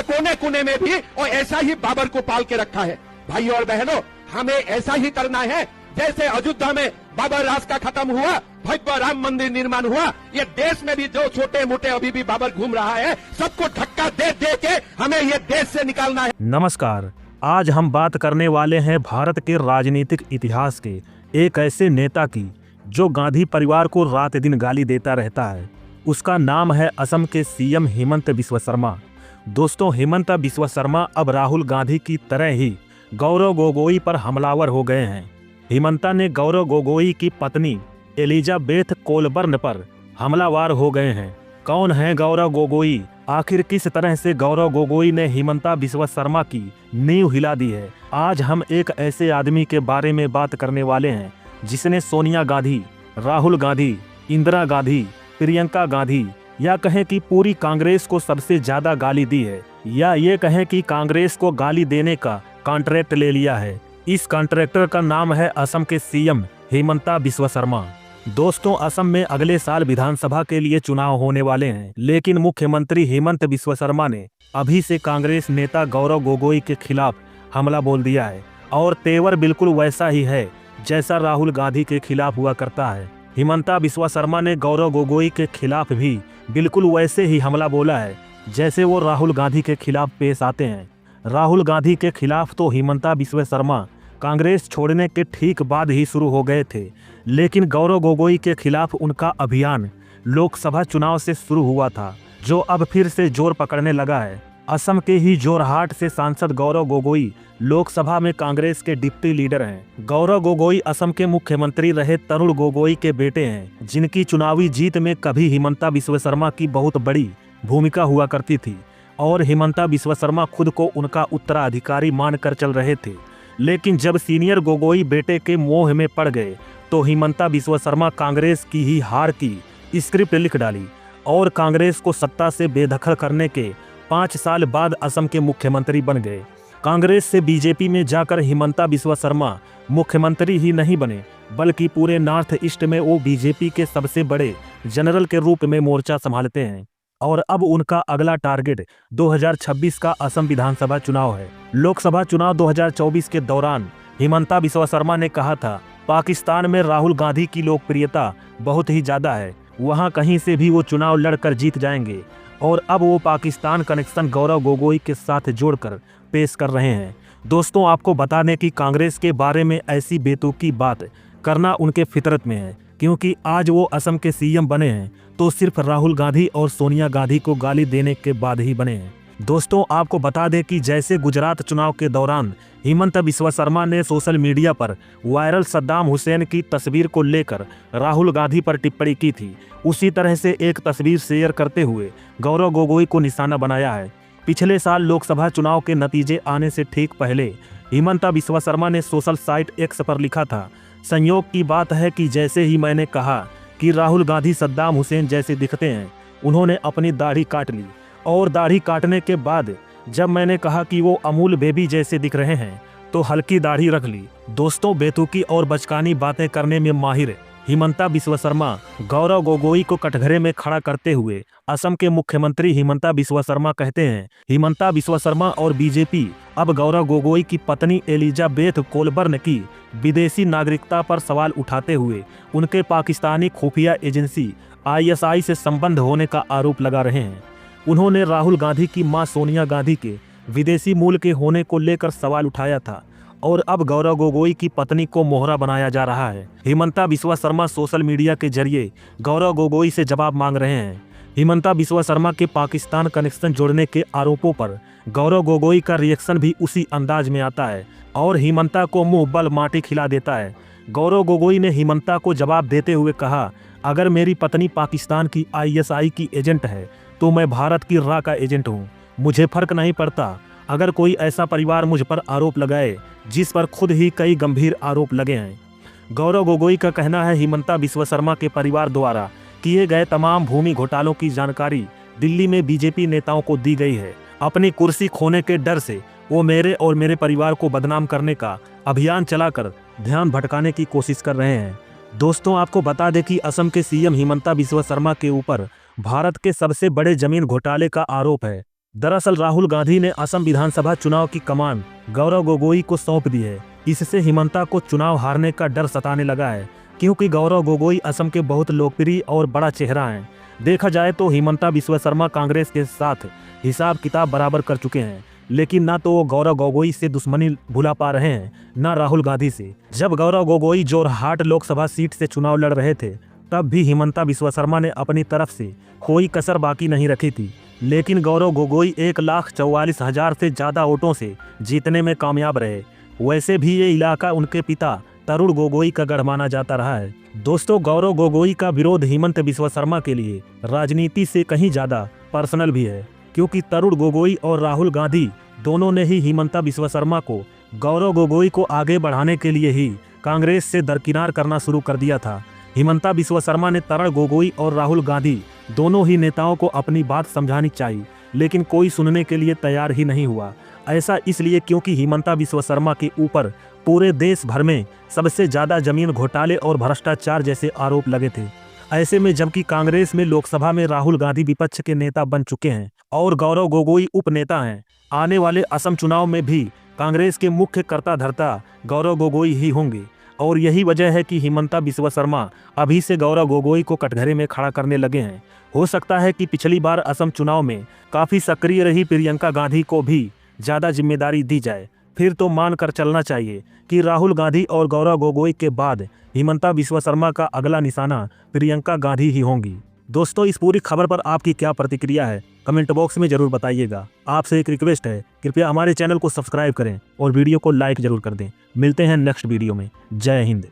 का कोने कोने में भी और ऐसा ही बाबर को पाल के रखा है। भाइयों और बहनों, हमें ऐसा ही करना है जैसे अयोध्या में बाबर राज का खत्म हुआ, भव्य राम मंदिर निर्माण हुआ। ये देश में भी जो छोटे मोटे अभी भी बाबर घूम रहा है, सबको धक्का दे दे के हमें ये देश से निकालना है। नमस्कार, आज हम बात करने वाले हैं भारत के राजनीतिक इतिहास के एक ऐसे नेता की जो गांधी परिवार को रात दिन गाली देता रहता है। उसका नाम है असम के सीएम हेमंत बिस्वा शर्मा। दोस्तों, हेमंत बिस्वा शर्मा अब राहुल गांधी की तरह ही गौरव गोगोई पर हमलावर हो गए हैं। हेमंता ने गौरव गोगोई की पत्नी एलिजाबेथ कोलबर्न पर हमलावर हो गए हैं। कौन है गौरव गोगोई? आखिर किस तरह से गौरव गोगोई ने हेमंता बिस्वा शर्मा की नींव हिला दी है? आज हम एक ऐसे आदमी के बारे में बात करने वाले हैं जिसने सोनिया गांधी, राहुल गांधी, इंदिरा गांधी, प्रियंका गांधी या कहें कि पूरी कांग्रेस को सबसे ज्यादा गाली दी है, या ये कहें कि कांग्रेस को गाली देने का कॉन्ट्रैक्ट ले लिया है। इस कॉन्ट्रैक्टर का नाम है असम के सीएम हेमंता बिस्वा शर्मा। दोस्तों, असम में अगले साल विधानसभा के लिए चुनाव होने वाले हैं, लेकिन मुख्यमंत्री हेमंत बिस्वा शर्मा ने अभी से कांग्रेस नेता गौरव गोगोई के खिलाफ हमला बोल दिया है और तेवर बिल्कुल वैसा ही है जैसा राहुल गांधी के खिलाफ हुआ करता है। हेमंता बिस्वा शर्मा ने गौरव गोगोई के खिलाफ भी बिल्कुल वैसे ही हमला बोला है जैसे वो राहुल गांधी के खिलाफ पेश आते हैं। राहुल गांधी के खिलाफ तो हेमंता बिस्वा शर्मा कांग्रेस छोड़ने के ठीक बाद ही शुरू हो गए थे, लेकिन गौरव गोगोई के खिलाफ उनका अभियान लोकसभा चुनाव से शुरू हुआ था, जो अब फिर से जोर पकड़ने लगा है। असम के ही जोरहाट से सांसद गौरव गोगोई लोकसभा में कांग्रेस के डिप्टी लीडर हैं। गौरव गोगोई असम के मुख्यमंत्री रहे तरुण गोगोई के बेटे हैं, जिनकी चुनावी जीत में कभी हेमंता बिस्वा शर्मा की बहुत बड़ी भूमिका हुआ करती थी और हेमंता बिस्वा शर्मा खुद को उनका उत्तराधिकारी मानकर चल रहे थे। लेकिन जब सीनियर गोगोई बेटे के मोह में पड़ गए तो हेमंता बिस्वा शर्मा कांग्रेस की ही हार की स्क्रिप्ट लिख डाली और कांग्रेस को सत्ता से बेदखल करने के 5 साल बाद असम के मुख्यमंत्री बन गए। कांग्रेस से बीजेपी में जाकर हेमंता बिस्वा शर्मा मुख्यमंत्री ही नहीं बने, बल्कि पूरे नॉर्थ ईस्ट में वो बीजेपी के सबसे बड़े जनरल के रूप में मोर्चा संभालते हैं। और अब उनका अगला टारगेट 2026 का असम विधानसभा चुनाव है। लोकसभा चुनाव 2024 के दौरान हेमंता बिस्वा शर्मा ने कहा था, पाकिस्तान में राहुल गांधी की लोकप्रियता बहुत ही ज्यादा है, वहां कहीं से भी वो चुनाव लड़कर जीत जाएंगे। और अब वो पाकिस्तान कनेक्शन गौरव गोगोई के साथ जोड़कर पेश कर रहे हैं। दोस्तों, आपको बता दें कि कांग्रेस के बारे में ऐसी बेतुकी बात करना उनके फितरत में है, क्योंकि आज वो असम के सीएम बने हैं तो सिर्फ राहुल गांधी और सोनिया गांधी को गाली देने के बाद ही बने हैं। दोस्तों, आपको बता दें कि जैसे गुजरात चुनाव के दौरान हेमंत बिस्वा शर्मा ने सोशल मीडिया पर वायरल सद्दाम हुसैन की तस्वीर को लेकर राहुल गांधी पर टिप्पणी की थी, उसी तरह से एक तस्वीर शेयर करते हुए गौरव गोगोई को निशाना बनाया है। पिछले साल लोकसभा चुनाव के नतीजे आने से ठीक पहले हेमंता बिस्वा शर्मा ने सोशल साइट एक्स पर लिखा था, संयोग की बात है कि जैसे ही मैंने कहा कि राहुल गांधी सद्दाम हुसैन जैसे दिखते हैं, उन्होंने अपनी दाढ़ी काट ली, और दाढ़ी काटने के बाद जब मैंने कहा कि वो अमूल बेबी जैसे दिख रहे हैं तो हल्की दाढ़ी रख ली। दोस्तों, बेतुकी और बचकानी बातें करने में माहिर हेमंता बिस्वा शर्मा गौरव गोगोई को कटघरे में खड़ा करते हुए असम के मुख्यमंत्री हेमंता बिस्वा शर्मा कहते हैं, हेमंता बिस्वा शर्मा और बीजेपी अब गौरव गोगोई की पत्नी एलिजाबेथ कोलबर्न की विदेशी नागरिकता पर सवाल उठाते हुए उनके पाकिस्तानी खुफिया एजेंसी ISI से संबंध होने का आरोप लगा रहे हैं। उन्होंने राहुल गांधी की मां सोनिया गांधी के विदेशी मूल के होने को लेकर सवाल उठाया था और अब गौरव गोगोई की पत्नी को मोहरा बनाया जा रहा है। हेमंता बिस्वा शर्मा सोशल मीडिया के जरिए गौरव गोगोई से जवाब मांग रहे हैं। हेमंता बिस्वा शर्मा के पाकिस्तान कनेक्शन जोड़ने के आरोपों पर गौरव गोगोई का रिएक्शन भी उसी अंदाज में आता है और हेमंता को मुंह बल माटी खिला देता है। गौरव गोगोई ने हेमंता को जवाब देते हुए कहा, अगर मेरी पत्नी पाकिस्तान की ISI की एजेंट है तो मैं भारत की RA का एजेंट हूँ, मुझे फर्क नहीं पड़ता। अगर कोई ऐसा परिवार मुझ पर आरोप लगाए जिस पर खुद ही कई गंभीर आरोप लगे हैं। गौरव गोगोई का कहना है, हेमंता बिस्वा शर्मा के परिवार द्वारा किए गए तमाम भूमि घोटालों की जानकारी दिल्ली में बीजेपी नेताओं को दी गई है। अपनी कुर्सी खोने के डर से वो मेरे और मेरे परिवार को बदनाम करने का अभियान चलाकर ध्यान भटकाने की कोशिश कर रहे हैं। दोस्तों, आपको बता दें कि असम के सीएम हेमंता बिस्वा शर्मा के ऊपर भारत के सबसे बड़े जमीन घोटाले का आरोप है। दरअसल राहुल गांधी ने असम विधानसभा चुनाव की कमान गौरव गोगोई को सौंप दी है। इससे हिमंता को चुनाव हारने का डर सताने लगा है, क्योंकि गौरव गोगोई असम के बहुत लोकप्रिय और बड़ा चेहरा हैं। देखा जाए तो हिमंता बिस्वा शर्मा कांग्रेस के साथ हिसाब किताब बराबर कर चुके हैं, लेकिन ना तो वो गौरव गोगोई से दुश्मनी भुला पा रहे हैं, ना राहुल गांधी से। जब गौरव गोगोई जोरहाट लोकसभा सीट से चुनाव लड़ रहे थे, तब भी हिमंता बिस्वा शर्मा ने अपनी तरफ से कोई कसर बाकी नहीं रखी थी, लेकिन गौरव गोगोई 1,44,000 से ज्यादा वोटों से जीतने में कामयाब रहे। वैसे भी ये इलाका उनके पिता तरुण गोगोई का गढ़ माना जाता रहा है। दोस्तों, गौरव गोगोई का विरोध हिमंता बिस्वा शर्मा के लिए राजनीति से कहीं ज्यादा पर्सनल भी है, क्योंकि तरुण गोगोई और राहुल गांधी दोनों ने ही हिमंता बिस्वा शर्मा को गौरव गोगोई को आगे बढ़ाने के लिए ही कांग्रेस से दरकिनार करना शुरू कर दिया था। हिमंता बिस्वा शर्मा ने तरुण गोगोई और राहुल गांधी दोनों ही नेताओं को अपनी बात समझानी चाहिए, लेकिन कोई सुनने के लिए तैयार ही नहीं हुआ। ऐसा इसलिए क्योंकि हिमंता बिस्वा शर्मा के ऊपर पूरे देश भर में सबसे ज्यादा जमीन घोटाले और भ्रष्टाचार जैसे आरोप लगे थे। ऐसे में जबकि कांग्रेस में लोकसभा में राहुल गांधी विपक्ष के नेता बन चुके हैं और गौरव गोगोई उपनेता हैं, आने वाले असम चुनाव में भी कांग्रेस के मुख्य कर्ता धर्ता गौरव गोगोई ही होंगे। और यही वजह है कि हिमंता बिस्वा शर्मा अभी से गौरव गोगोई को कटघरे में खड़ा करने लगे हैं। हो सकता है कि पिछली बार असम चुनाव में काफी सक्रिय रही प्रियंका गांधी को भी ज्यादा जिम्मेदारी दी जाए। फिर तो मान कर चलना चाहिए कि राहुल गांधी और गौरव गोगोई के बाद हिमंता बिस्वा शर्मा का अगला निशाना प्रियंका गांधी ही होंगी। दोस्तों, इस पूरी खबर पर आपकी क्या प्रतिक्रिया है, कमेंट बॉक्स में जरूर बताइएगा। आपसे एक रिक्वेस्ट है, कृपया हमारे चैनल को सब्सक्राइब करें और वीडियो को लाइक जरूर कर दें। मिलते हैं नेक्स्ट वीडियो में। जय हिंद।